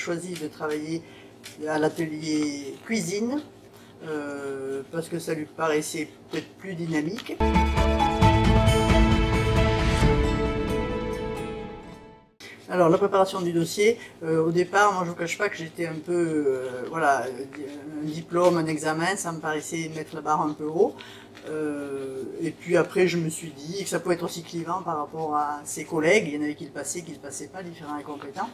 choisi de travailler à l'atelier cuisine, parce que ça lui paraissait peut-être plus dynamique. Alors la préparation du dossier, au départ, moi je ne vous cache pas que j'étais un peu, voilà, un diplôme, un examen, ça me paraissait mettre la barre un peu haut. Et puis après je me suis dit que ça pouvait être aussi clivant par rapport à ses collègues, il y en avait qui le passaient pas, différents et compétents.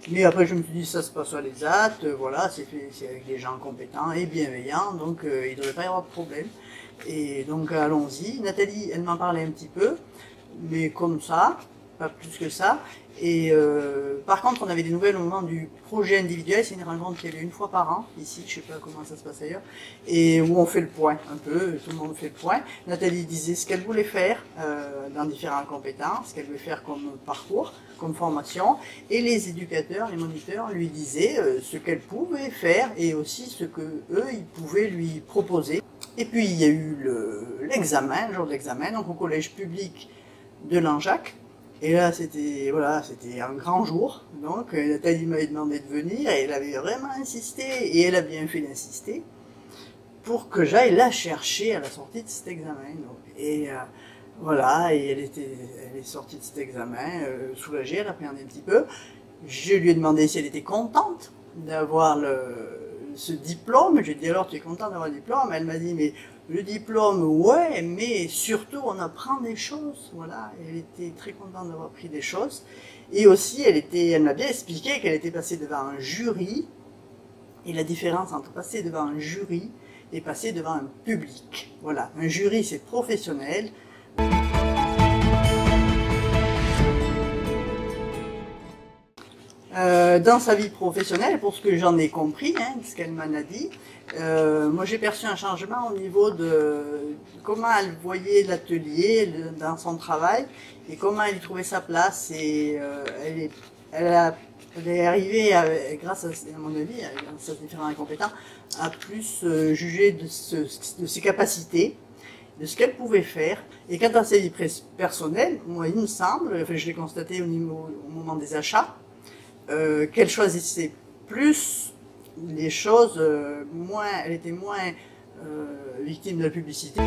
Mais après je me suis dit ça se passe à l'ESAT, voilà, c'est avec des gens compétents et bienveillants, donc il ne devrait pas y avoir de problème. Et donc allons-y. Nathalie, elle m'en parlait un petit peu, mais comme ça, pas plus que ça. Et par contre, on avait des nouvelles au moment du projet individuel. C'est une rencontre qui avait une fois par an, ici, je ne sais pas comment ça se passe ailleurs, et où on fait le point un peu, tout le monde fait le point. Nathalie disait ce qu'elle voulait faire dans différentes compétences, ce qu'elle voulait faire comme parcours, comme formation, et les éducateurs, les moniteurs lui disaient ce qu'elle pouvait faire et aussi ce que eux, ils pouvaient lui proposer. Et puis il y a eu l'examen, le jour de l'examen, donc au collège public de Langeac. Et là, c'était voilà, c'était un grand jour. Donc, Nathalie m'avait demandé de venir et elle avait vraiment insisté, et elle a bien fait d'insister, pour que j'aille la chercher à la sortie de cet examen. Donc, et voilà, et elle est sortie de cet examen soulagée, elle appréhendait un petit peu. Je lui ai demandé si elle était contente d'avoir ce diplôme. J'ai dit alors, tu es contente d'avoir le diplôme? Elle m'a dit, mais le diplôme, ouais, mais surtout on apprend des choses, voilà. Elle était très contente d'avoir appris des choses. Et aussi, elle m'a bien expliqué qu'elle était passée devant un jury, et la différence entre passer devant un jury et passer devant un public. Voilà, un jury c'est professionnel. Dans sa vie professionnelle, pour ce que j'en ai compris, hein, ce qu'elle m'en a dit, moi j'ai perçu un changement au niveau de comment elle voyait l'atelier dans son travail et comment elle y trouvait sa place. Et elle est arrivée, grâce à mon avis, grâce à ses différents compétences, à plus juger de ses capacités, de ce qu'elle pouvait faire. Et quant à sa vie personnelle, moi il me semble, enfin, je l'ai constaté au moment des achats, qu'elle choisissait plus les choses, elle était moins victime de la publicité.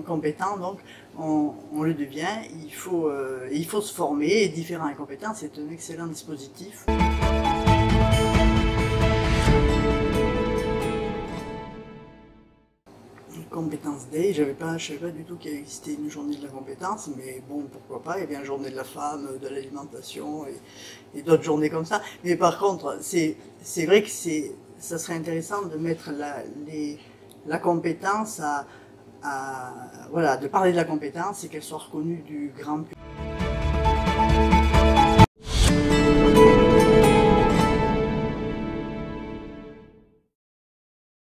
Compétent, donc on le devient, il faut se former, et différents incompétents, c'est un excellent dispositif. Compétence Day, je savais pas du tout qu'il existait une journée de la compétence, mais bon, pourquoi pas, il y a bien une journée de la femme, de l'alimentation et d'autres journées comme ça. Mais par contre, c'est vrai que ça serait intéressant de mettre la compétence voilà, de parler de la compétence et qu'elle soit reconnue du grand public.